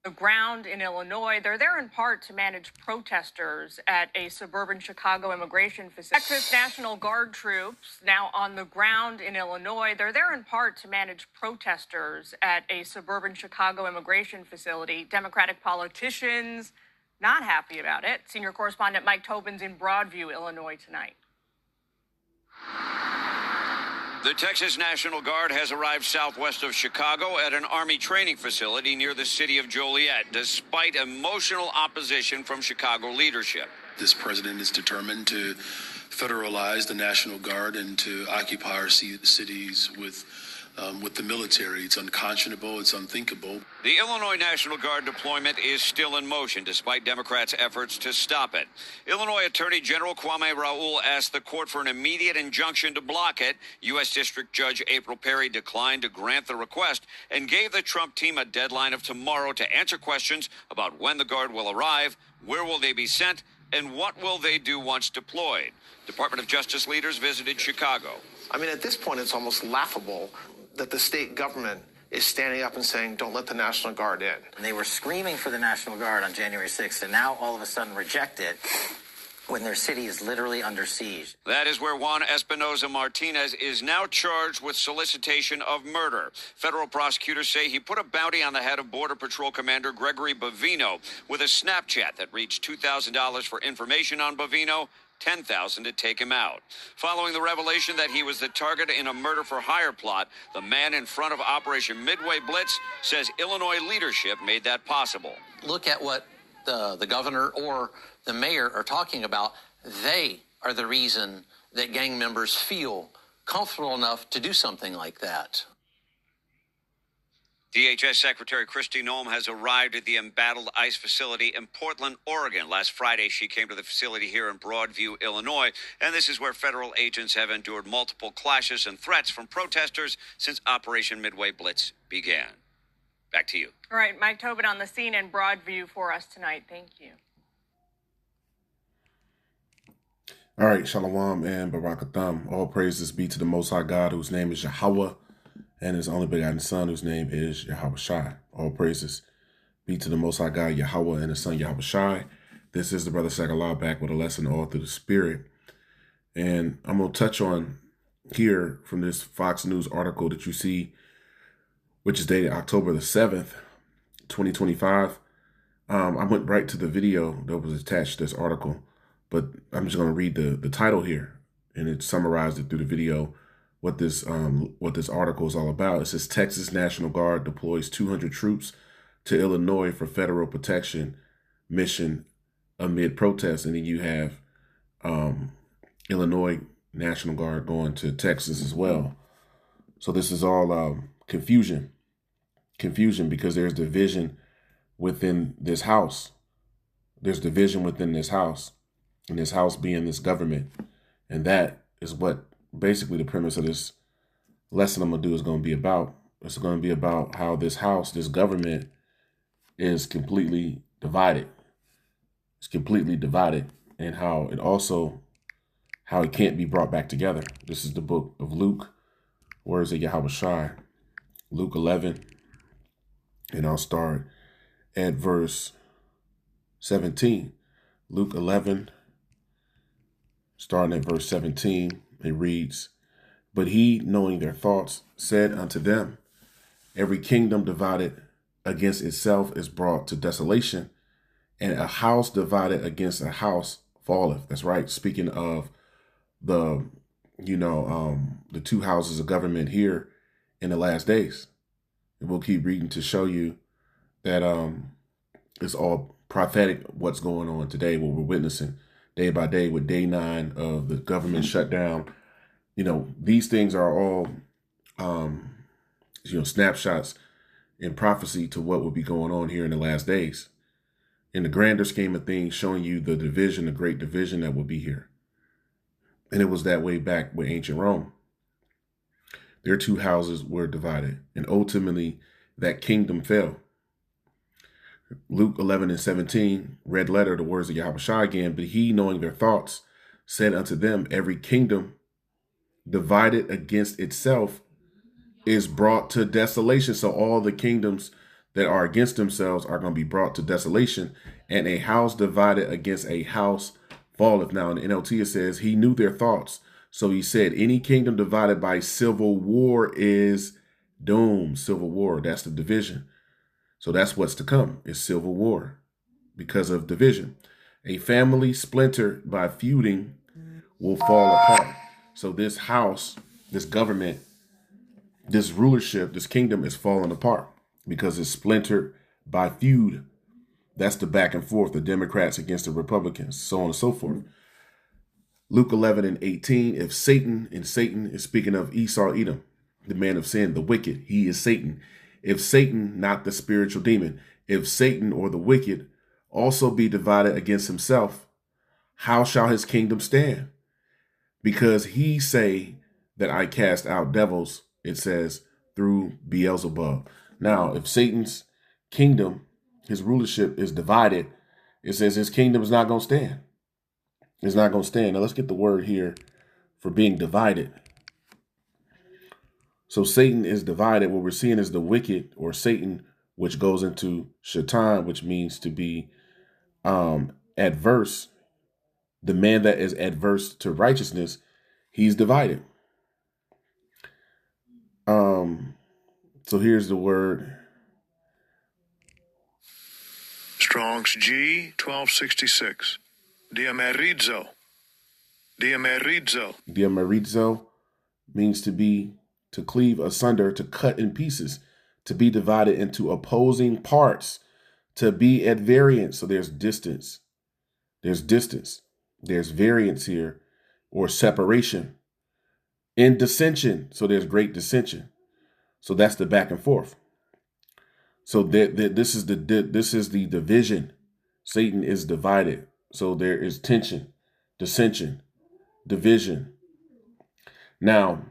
The ground in Illinois. They're there in part to manage protesters at a suburban Chicago immigration facility. Texas National Guard troops now on the ground in Illinois. They're there in part to manage protesters at a suburban Chicago immigration facility. Democratic politicians not happy about it. Senior correspondent Mike Tobin's in Broadview, Illinois tonight. The Texas National Guard has arrived southwest of Chicago at an Army training facility near the city of Joliet, despite emotional opposition from Chicago leadership. This president is determined to federalize the National Guard and to occupy our cities with the military. It's unconscionable. It's unthinkable. The Illinois National Guard deployment is still in motion, despite Democrats' efforts to stop it. Illinois Attorney General Kwame Raoul asked the court for an immediate injunction to block it. U.S. District Judge April Perry declined to grant the request and gave the Trump team a deadline of tomorrow to answer questions about when the Guard will arrive, where will they be sent, and what will they do once deployed. Department of Justice leaders visited Chicago. I mean, at this point, it's almost laughable that the state government is standing up and saying, don't let the National Guard in. And they were screaming for the National Guard on January 6th, and now all of a sudden reject it when their city is literally under siege. That is where Juan Espinoza Martinez is now charged with solicitation of murder. Federal prosecutors say he put a bounty on the head of Border Patrol Commander Gregory Bovino with a Snapchat that reached $2,000 for information on Bovino, $10,000 to take him out. Following the revelation that he was the target in a murder-for-hire plot, the man in front of Operation Midway Blitz says Illinois leadership made that possible. Look at what the governor or the mayor are talking about. They are the reason that gang members feel comfortable enough to do something like that. DHS Secretary Kristi Noem has arrived at the embattled ICE facility in Portland, Oregon. Last Friday, she came to the facility here in Broadview, Illinois, and this is where federal agents have endured multiple clashes and threats from protesters since Operation Midway Blitz began. Back to you. All right, Mike Tobin on the scene in Broadview for us tonight. Thank you. All right, Shalom and Barakatham. All praises be to the Most High God, whose name is Yahweh, and his only begotten Son, whose name is Yahweh Shai. All praises be to the Most High God, Yahweh, and his Son, Yahweh Shai. This is the Brother Sagalah back with a lesson all through the Spirit. And I'm going to touch on here from this Fox News article that you see, which is dated October the 7th, 2025. I went right to the video that was attached to this article, but I'm just going to read the title here, and it summarized it through the video what this article is all about. It says Texas National Guard deploys 200 troops to Illinois for federal protection mission amid protests, and then you have Illinois National Guard going to Texas as well. So this is all confusion because there's division within this house. There's division within this house, and this house being this government, and that is what basically the premise of this lesson I'm going to do is going to be about. It's going to be about how this house, this government, is completely divided. It's completely divided, and how it can't be brought back together. This is the book of Luke, words of Yahweh Shai, Luke 11, and I'll start at verse 17. Luke 11, starting at verse 17. It reads, "But he, knowing their thoughts, said unto them, Every kingdom divided against itself is brought to desolation, and a house divided against a house falleth." That's right. Speaking of the two houses of government here in the last days. And we'll keep reading to show you that it's all prophetic what's going on today, what we're witnessing day by day with day 9 of the government shutdown. These things are all, snapshots in prophecy to what will be going on here in the last days. In the grander scheme of things, showing you the division, the great division that will be here. And it was that way back with ancient Rome. Their two houses were divided, and ultimately that kingdom fell. Luke 11 and 17, red letter, the words of Yahweh Shai again. "But he, knowing their thoughts, said unto them, Every kingdom divided against itself is brought to desolation." So all the kingdoms that are against themselves are going to be brought to desolation, and a house divided against a house falleth. Now in the NLT it says, he knew their thoughts. So he said, any kingdom divided by civil war is doomed. Civil war, that's the division. So that's what's to come, is civil war because of division. A family splintered by feuding will fall apart. So this house, this government, this rulership, this kingdom is falling apart because it's splintered by feud. That's the back and forth, the Democrats against the Republicans, so on and so forth. Luke 11:18, if Satan, and Satan is speaking of Esau, Edom, the man of sin, the wicked, he is Satan. If Satan, not the spiritual demon, if Satan or the wicked also be divided against himself, how shall his kingdom stand? Because he say that I cast out devils, it says, through Beelzebub. Now, if Satan's kingdom, his rulership is divided, it says his kingdom is not going to stand. It's not going to stand. Now, let's get the word here for being divided. So Satan is divided. What we're seeing is the wicked, or Satan, which goes into Shaitan, which means to be adverse. The man that is adverse to righteousness, he's divided. So here's the word. Strong's G 1266. Diamerizo. Diamerizo. Diamerizo means to cleave asunder, to cut in pieces, to be divided into opposing parts, to be at variance. So there's distance. There's distance. There's variance here, or separation. In dissension. So there's great dissension. So that's the back and forth. So this is the division. Satan is divided. So there is tension, dissension, division. Now,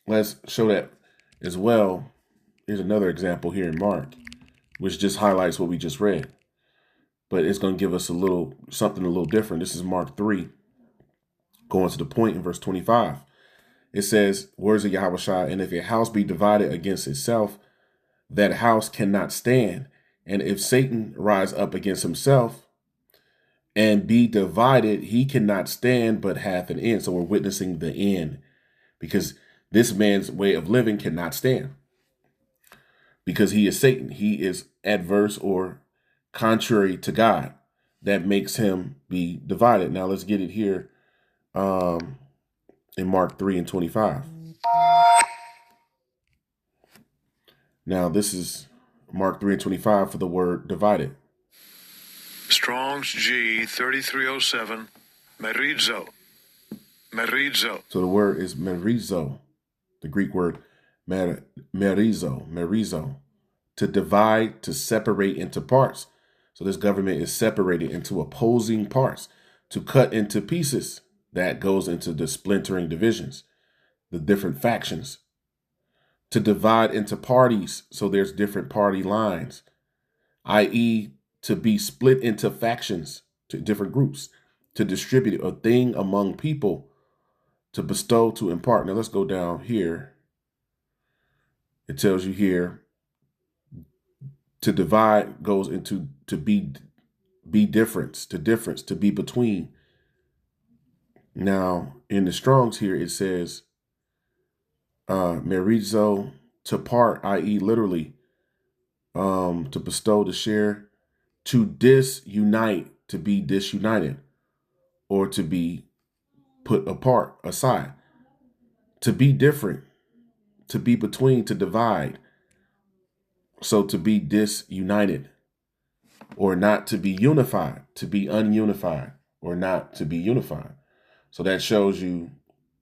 let's show that as well. Here's another example here in Mark, which just highlights what we just read. But it's going to give us something a little different. This is Mark 3, going to the point in verse 25. It says, words of Yahushua, and if a house be divided against itself, that house cannot stand. And if Satan rise up against himself and be divided, he cannot stand, but hath an end. So we're witnessing the end, because this man's way of living cannot stand, because he is Satan. He is adverse or contrary to God. That makes him be divided. Now let's get it here in Mark 3:25. Now this is Mark 3:25 for the word divided. Strong's G 3307. Merizo. Merizo. So the word is merizo, the Greek word merizo, to divide, to separate into parts. So this government is separated into opposing parts, to cut into pieces. That goes into the splintering divisions, the different factions. To divide into parties, so there's different party lines, i.e. to be split into factions, to different groups, to distribute a thing among people, to bestow, to impart. Now let's go down here. It tells you here, to divide goes into to be difference, to be between. Now in the Strong's here, it says, merizo, to part, i.e. literally, to bestow, to share, to disunite, to be disunited, or to be put apart, aside, to be different, to be between, to divide. So to be disunited, or not to be unified, to be ununified, or not to be unified. So that shows you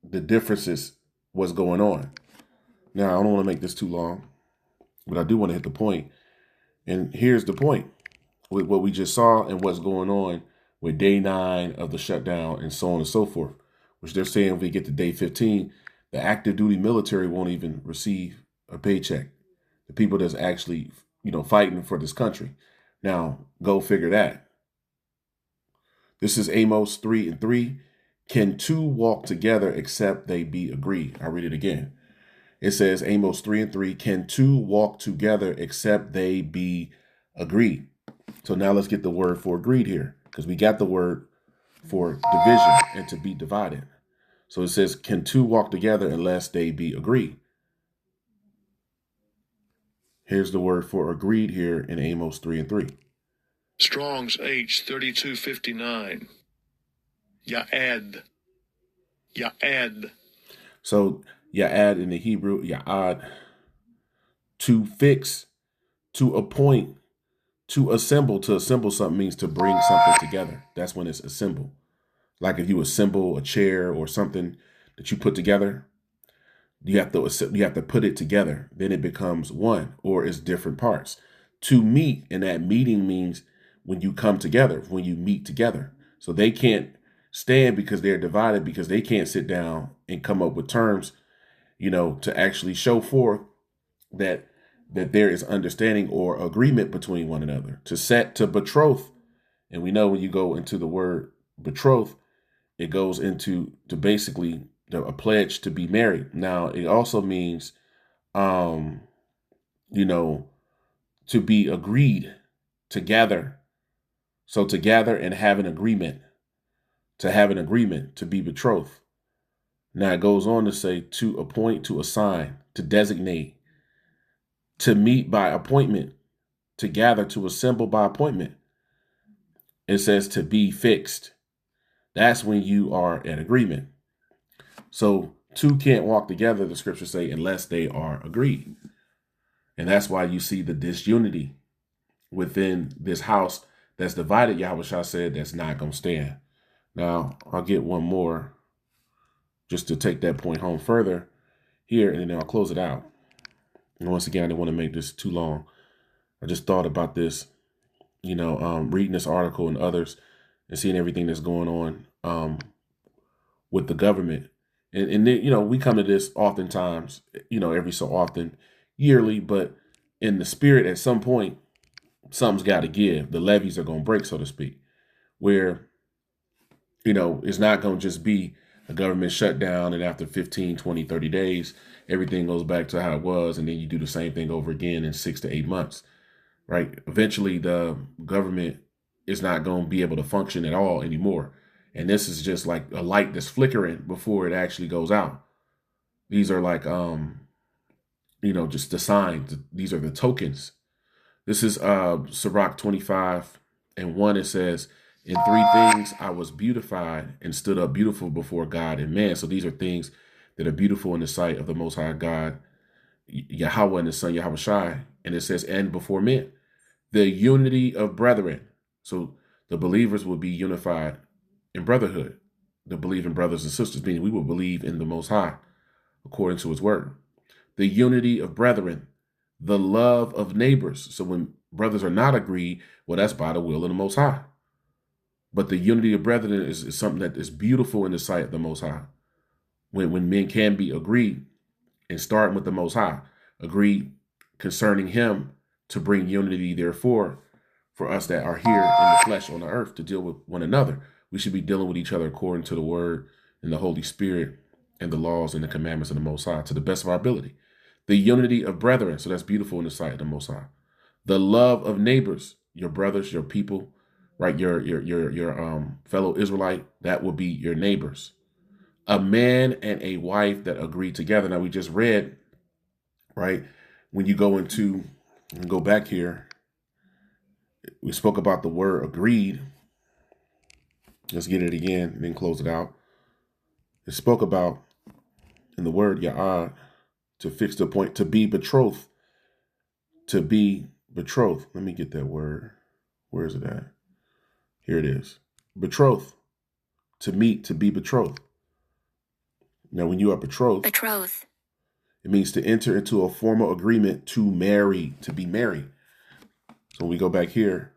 the differences, what's going on. Now, I don't want to make this too long, but I do want to hit the point. And here's the point with what we just saw and what's going on with day 9 of the shutdown and so on and so forth, which they're saying if we get to day 15, the active duty military won't even receive a paycheck. The people that's actually, fighting for this country. Now, go figure that. This is Amos 3:3. Can two walk together except they be agreed? I'll read it again. It says Amos 3:3, can two walk together except they be agreed? So now let's get the word for agreed here, because we got the word for division and to be divided. So it says, can two walk together unless they be agreed? Here's the word for agreed here in Amos 3:3. Strong's H 3259. Ya'ad. Ya'ad. So ya'ad in the Hebrew, ya'ad, to fix, to appoint, to assemble. To assemble something means to bring something together. That's when it's assemble. Like if you assemble a chair or something that you put together, you have to put it together. Then it becomes one, or it's different parts. To meet, and that meeting means when you come together, when you meet together. So they can't stand because they're divided, because they can't sit down and come up with terms, to actually show forth that there is understanding or agreement between one another. To set, to betroth. And we know when you go into the word betroth, it goes into to basically a pledge to be married. Now, it also means, to be agreed, to gather. So to gather and have an agreement, to be betrothed. Now it goes on to say to appoint, to assign, to designate, to meet by appointment, to gather, to assemble by appointment. It says to be fixed. That's when you are in agreement. So two can't walk together, the scriptures say, unless they are agreed. And that's why you see the disunity within this house that's divided. Yahushua said that's not going to stand. Now, I'll get one more just to take that point home further here, and then I'll close it out. And once again, I didn't want to make this too long. I just thought about this, reading this article and others and seeing everything that's going on with the government. And then, we come to this oftentimes, every so often, yearly, but in the spirit, at some point, something's got to give. The levees are going to break, so to speak, where, it's not going to just be a government shutdown and after 15, 20, 30 days, everything goes back to how it was. And then you do the same thing over again in 6 to 8 months, right? Eventually, the government is not going to be able to function at all anymore. And this is just like a light that's flickering before it actually goes out. These are like, just the signs. These are the tokens. This is Sirach 25:1. It says, in 3 things I was beautified and stood up beautiful before God and man. So these are things that are beautiful in the sight of the Most High God, Yahweh and His Son, Yahushua. And it says, and before men, the unity of brethren. So the believers will be unified in brotherhood. The believing brothers and sisters, meaning we will believe in the Most High according to His word. The unity of brethren, the love of neighbors. So when brothers are not agreed, well, that's by the will of the Most High. But the unity of brethren is something that is beautiful in the sight of the Most High. When men can be agreed and starting with the Most High, agreed concerning Him to bring unity, therefore, for us that are here in the flesh on the earth to deal with one another. We should be dealing with each other according to the word and the Holy Spirit and the laws and the commandments of the Most High to the best of our ability. The unity of brethren, so that's beautiful in the sight of the Most High. The love of neighbors, your brothers, your people, right? Your fellow Israelite, that will be your neighbors. A man and a wife that agree together. Now we just read, right? When you go go back here, we spoke about the word agreed. Let's get it again and then close it out. It spoke about in the word ya'ad, to fix the point, to be betrothed, to be betrothed. Let me get that word. Where is it at? Here it is. Betrothed, to meet, to be betrothed. Now, when you are betrothed, it means to enter into a formal agreement to marry, to be married. So when we go back here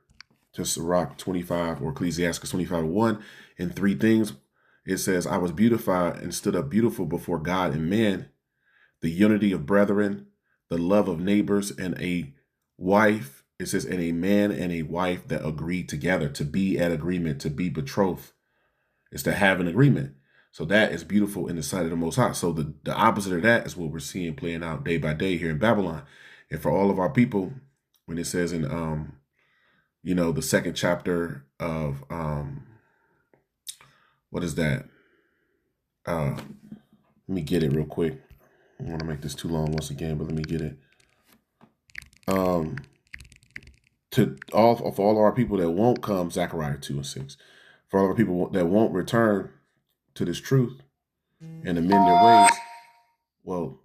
to Sirach 25 or Ecclesiastes 25:1, in 3 things, it says, I was beautified and stood up beautiful before God and man, the unity of brethren, the love of neighbors, and a wife. It says, and a man and a wife that agree together, to be at agreement, to be betrothed, is to have an agreement. So that is beautiful in the sight of the Most High. So the opposite of that is what we're seeing playing out day by day here in Babylon. And for all of our people, when it says in, the second chapter of, what is that? Let me get it real quick. I don't want to make this too long once again, but let me get it. For all of our people that won't come, Zechariah 2:6. For all of our people that won't return to this truth and amend their ways, well,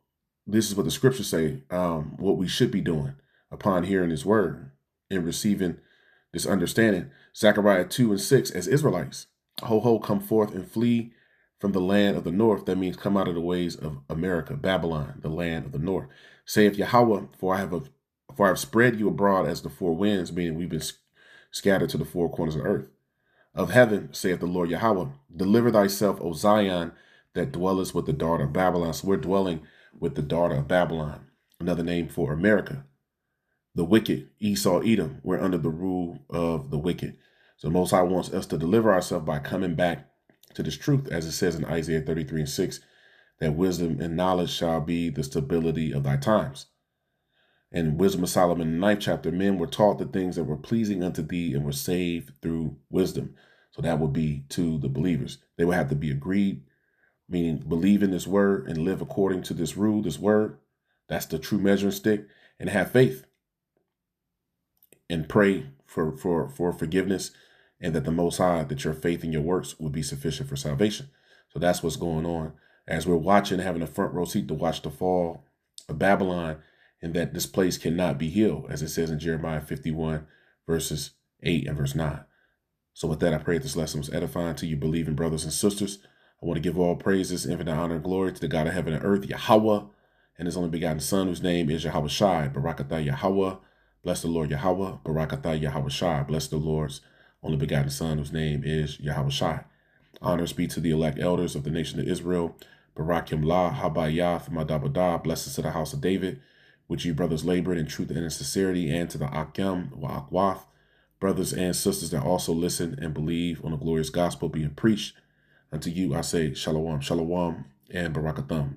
this is what the scriptures say, what we should be doing upon hearing his word and receiving this understanding. Zechariah 2:6, as Israelites, ho, come forth and flee from the land of the north. That means come out of the ways of America, Babylon, the land of the north. Saith Yahweh, for I have spread you abroad as the four winds, meaning we've been scattered to the four corners of the earth. Of heaven, saith the Lord Yahweh, deliver thyself, O Zion, that dwellest with the daughter of Babylon. So we're dwelling with the daughter of Babylon, another name for America. The wicked, Esau, Edom, we're under the rule of the wicked. So the Most High wants us to deliver ourselves by coming back to this truth, as it says in Isaiah 33:6, that wisdom and knowledge shall be the stability of thy times. And Wisdom of Solomon, in the 9th chapter, men were taught the things that were pleasing unto thee and were saved through wisdom. So that would be to the believers. They would have to be agreed, meaning believe in this word and live according to this rule, this word. That's the true measuring stick. And have faith and pray for forgiveness, and that the Most High, that your faith and your works would be sufficient for salvation. So that's what's going on as we're watching, having a front row seat to watch the fall of Babylon, and that this place cannot be healed, as it says in Jeremiah 51, verses 8 and verse 9. So with that, I pray this lesson was edifying to you, believing brothers and sisters. I want to give all praises, infinite honor, and glory to the God of heaven and earth, Yahweh, and his only begotten Son, whose name is Yahweh Shai. Barakatah Yahweh. Bless the Lord Yahweh. Barakatah Yahweh Shai. Bless the Lord's only begotten Son, whose name is Yahweh Shai. Honors be to the elect elders of the nation of Israel. Barakim La, Habayath, Madabadah. Blessings to the house of David, which you brothers labored in truth and in sincerity, and to the Akim, Wa'akwath, brothers and sisters that also listen and believe on the glorious gospel being preached. Unto you I say Shalom, Shalom, and Barakatham.